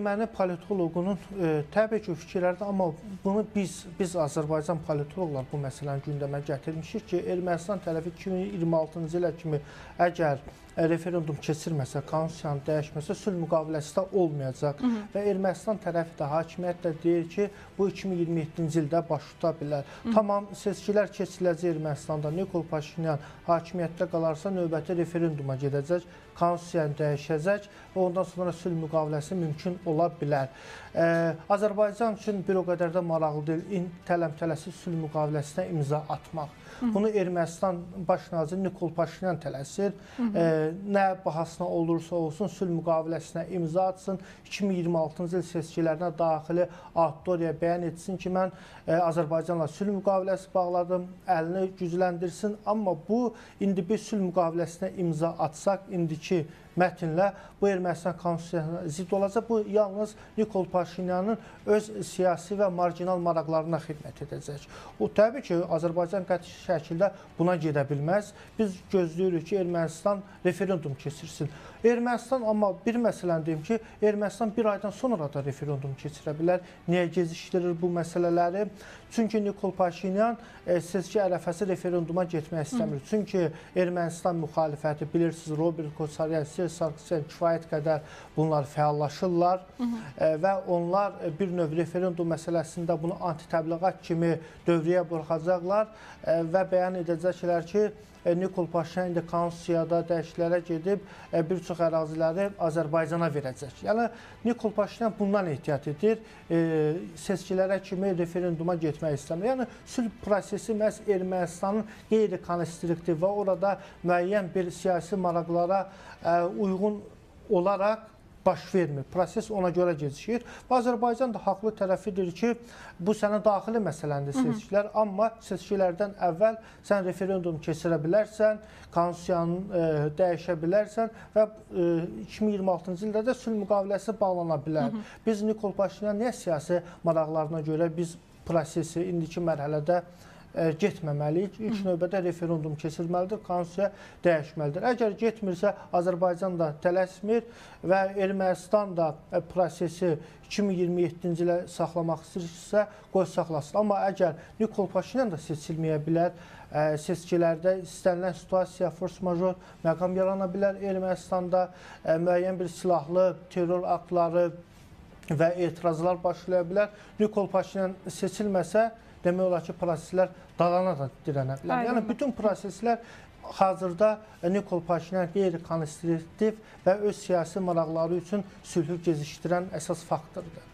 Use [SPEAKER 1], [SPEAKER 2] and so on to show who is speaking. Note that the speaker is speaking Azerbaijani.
[SPEAKER 1] Erməni politoloqunun təbii ki, fikirlərdir, amma bunu biz Azərbaycan politoloqlar bu məsələni gündəmə gətirmişik ki, Ermənistan tərəfi 2026-cı ilə kimi əgər referendum keçirməsə, konstitusiyanı dəyişməsə, sülh müqaviləsi də olmayacaq və Ermənistan tərəfi də, hakimiyyət də deyir ki, bu 2027-ci ildə baş tuta bilər. Tamam, seçkilər keçiriləcək Ermənistanda, Nikol Paşinyan hakimiyyətdə qalarsa, növbəti referenduma gedəcək, konstitusiyanı dəyişəcək və ondan sonra sülh müqaviləsi mümkün ola bilər. Azərbaycan üçün bir o qədər də maraqlı deyil, tələm-tələsiz sülh müqaviləsinə imza atmaq. Bunu Ermənistan baş naziri Nikol Paşinyan tələsir. Nə bahasına olursa olsun sülh müqaviləsinə imza atsın. 2026-cı il seçkilərinə daxili auditoriya bəyan etsin ki, mən Azərbaycanla sülh müqaviləsi bağladım, əlini gücləndirsin. Amma bu, indi bir sülh müqaviləsinə imza atsaq, indiki mətnlə bu Ermənistan konstitusiyasına zidd olacaq. Bu, yalnız Nikol Paşinyanın öz siyasi və marginal maraqlarına xidmət edəcək. O, təbii ki, Azərbaycan qəti şəkildə buna gedə bilməz. Biz gözləyirik ki, Ermənistan referendum keçirsin. Ermənistan, amma bir məsələni deyim ki, Ermənistan bir aydan sonra da referendum keçirə bilər. Niyə gecikdirir bu məsələləri? Çünki Nikol Paşinyan seçki ərəfəsi referenduma getmək istəmir. Çünki Ermənistan müxalifəti, bilirsiniz, Robert Koçaryan, Serj Sarkisyan kifayət qədər bunlar fəallaşırlar və onlar bir növ referendum məsələsində bunu anti-təbliğat kimi dövrəyə buraxacaqlar və bəyan edəcəklər ki, Nikol Paşinyan indi konstitusiyada dəyişikliklərə gedib bir çox əraziləri Azərbaycana verəcək. Yəni, Nikol Paşinyan bundan ehtiyat edir, seçkilərə kimi referenduma getmək istəmir. Yəni, sülh prosesi məhz Ermənistanın qeyri-konstruktiv və orada müəyyən bir siyasi maraqlara uyğun olaraq baş vermir. Proses ona görə gecikir. Və Azərbaycan da haqlı tərəfidir ki, bu sənin daxili məsələndir seçkilər, amma seçkilərdən əvvəl sən referendum keçirə bilərsən, konstitusiyanı dəyişə bilərsən və 2026-cı ildə də sülh müqaviləsi bağlana bilər. Biz Nikol Paşinyan niyə siyasi maraqlarına görə biz prosesi indiki mərhələdə getməməliyik. İlk növbədə referendum keçirməlidir, konstitusiya dəyişməlidir. Əgər getmirsə, Azərbaycan da tələsmir və Ermənistan da prosesi 2027-ci ilə saxlamaq istəyirsə, qoy saxlasın. Amma əgər Nikol Paşinyan da seçilməyə bilər, seçkilərdə istənilən situasiya, force major məqam yarana bilər Ermənistanda, müəyyən bir silahlı terror aktları və etirazlar başlaya bilər. Nikol Paşinyan seçilməsə, demək olar ki, proseslər dalana da dirənə bilər. Yəni, bütün proseslər hazırda Nikol Paşinyan qeyri-konstruktiv və öz siyasi maraqları üçün sülhü gecikdirən əsas faktordur.